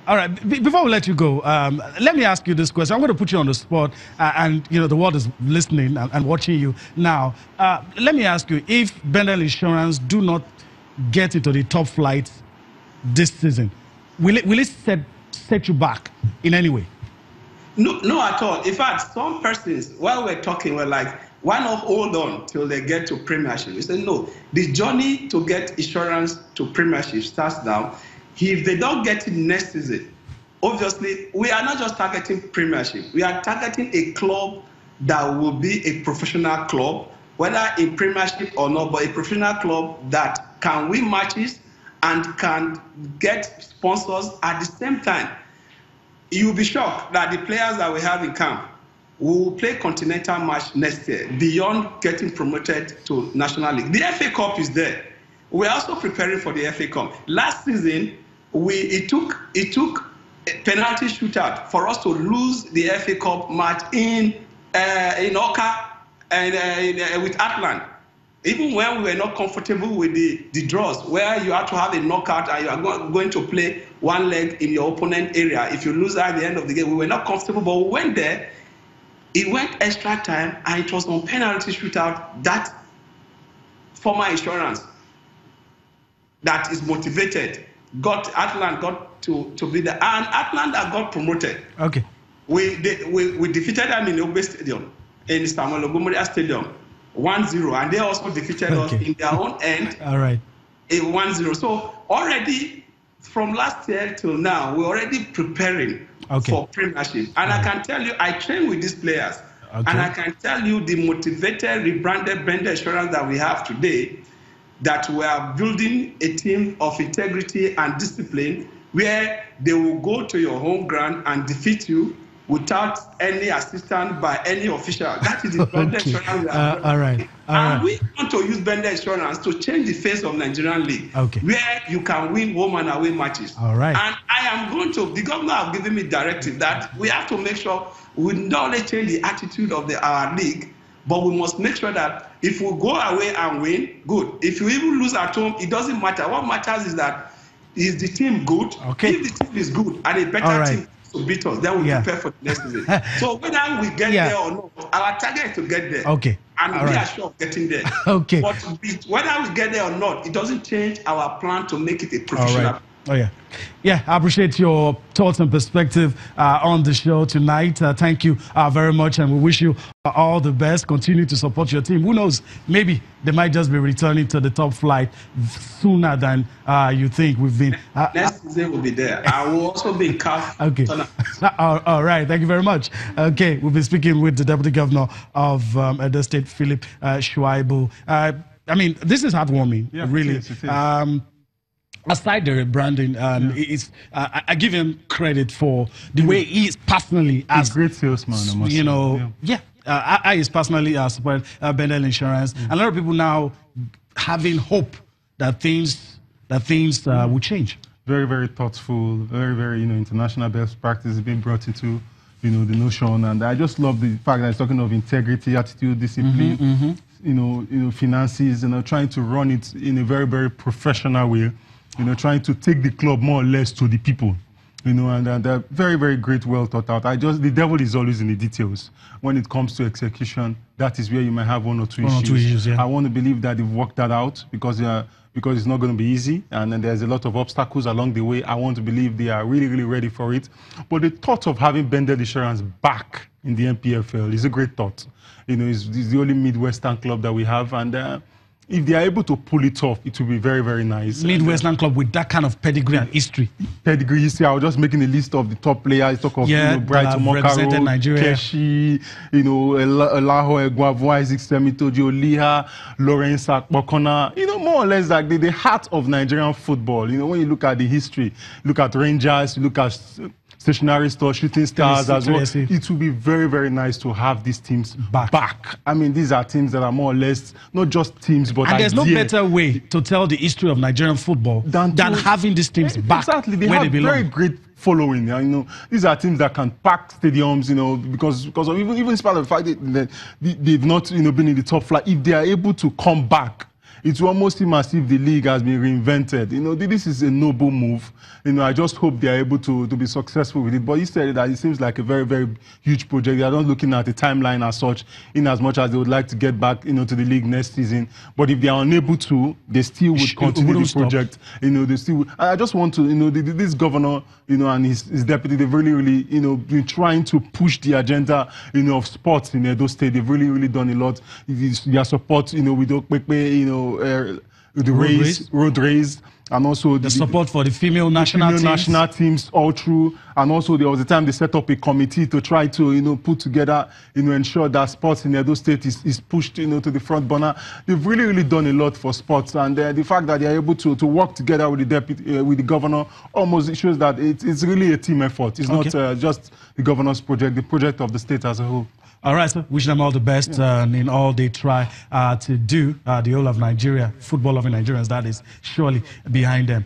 All right. Before we let you go, let me ask you this question. I'm going to put you on the spot, and the world is listening and watching you now. Let me ask you: if Bendel Insurance do not get into the top flight this season, will it set you back in any way? No, at all. In fact, some persons, while we're talking, were like, why not hold on till they get to Premiership? We said, no, the journey to get insurance to Premiership starts now. If they don't get it next season, obviously, we are not just targeting Premiership. We are targeting a club that will be a professional club, whether in Premiership or not, but a professional club that can win matches and can get sponsors at the same time. You'll be shocked that the players that we have in camp will play continental match next year beyond getting promoted to National League. The FA Cup is there. We're also preparing for the FA Cup. Last season, it took a penalty shootout for us to lose the FA Cup match in Oka and with Atlant. Even when we were not comfortable with the draws, where you have to have a knockout and you are going to play one leg in your opponent area. If you lose at the end of the game, we were not comfortable, but we went there. It went extra time, and it was on penalty shootout that former insurance that is motivated Atlant got to be there, and Atlanta got promoted. Okay. We defeated them in the Obe Stadium, in Istanbul Gomoria Stadium, 1-0, and they also defeated us in their own end. All right. 1-0. So already from last year till now, we're already preparing for Premiership. And I can tell you, I train with these players, and I can tell you the motivated, rebranded Bendel Insurance that we have today, that we are building a team of integrity and discipline where they will go to your home ground and defeat you without any assistance by any official. That is the Bendel Insurance. All right. We want to use Bendel Insurance to change the face of Nigerian League, where you can win home and away matches. All right. And I am going to, the governor have given me directive that we have to make sure we not only change the attitude of our league, but we must make sure that if we go away and win, good. If you even lose at home, it doesn't matter. What matters is that is the team good? Okay. If the team is good and a better team to beat us, then we prepare for the next season. So whether we get there or not, our target is to get there. Okay. And we are sure of getting there. Okay. But whether we get there or not, it doesn't change our plan to make it a professional. Oh, yeah. Yeah, I appreciate your thoughts and perspective on the show tonight. Thank you very much, and we wish you all the best. Continue to support your team. Who knows, maybe they might just be returning to the top flight sooner than you think. We've been... Next season will be there. I will also be in CAF. Okay. All right, thank you very much. Okay, we'll be speaking with the Deputy Governor of Edo State, Philip Shuaibu. I mean, this is heartwarming, really. It is. Aside the rebranding, I give him credit for the way he is personally as a great salesman. I is personally support Bendel Insurance. A lot of people now having hope that things will change. Very, very thoughtful. Very, very international best practice being brought into the notion, and I just love the fact that he's talking of integrity, attitude, discipline, finances, trying to run it in a very, very professional way. Trying to take the club more or less to the people, and they're very, very great, well thought out. The devil is always in the details. When it comes to execution, that is where you might have one or two issues. I want to believe that they've worked that out because it's not going to be easy, and then there's a lot of obstacles along the way. I want to believe they are really, really ready for it. But the thought of having Bendel Insurance back in the NPFL is a great thought. It's the only Midwestern club that we have, and if they are able to pull it off, it will be very, very nice. Midwestern club with that kind of pedigree and history. Pedigree history. I was just making a list of the top players. Talk of Brighton Mokaro, Keshi, Elaho Egwavo, Isaac Semitoji, Oliha, Lawrence Akpokona. More or less like the heart of Nigerian football. When you look at the history, look at Rangers, you look at stationary store, shooting stars as well. It will be very, very nice to have these teams back. I mean, these are teams that are more or less not just teams, but and there's no better way to tell the history of Nigerian football than having these teams back. Exactly, they have very great following. These are teams that can pack stadiums. Because of even in spite of the fact that they've not been in the top flight. If they are able to come back, it will almost seem as if the league has been reinvented. You know, this is a noble move. You know, I just hope they are able to be successful with it. But he said that it seems like a very, very huge project. They are not looking at the timeline as such, in as much as they would like to get back, you know, to the league next season. But if they are unable to, they still would continue the project. You know, they still would. I just want to, you know, this governor, you know, and his deputy, they've really, you know, been trying to push the agenda, you know, of sports in Edo State. They've really done a lot. Their support, you know, with Okpekpe, you know, the road race, and also the support for the female national teams all through. And also there was a time they set up a committee to try to, you know, put together, you know, ensure that sports in Edo State is pushed, you know, to the front burner. They've really done a lot for sports, and the fact that they are able to work together with the deputy, with the governor, almost shows that it's really a team effort. It's not just the governor's project, the project of the state as a whole. All right, sir. Wish them all the best in all they try to do. The whole of Nigeria, football loving Nigerians, that is surely behind them.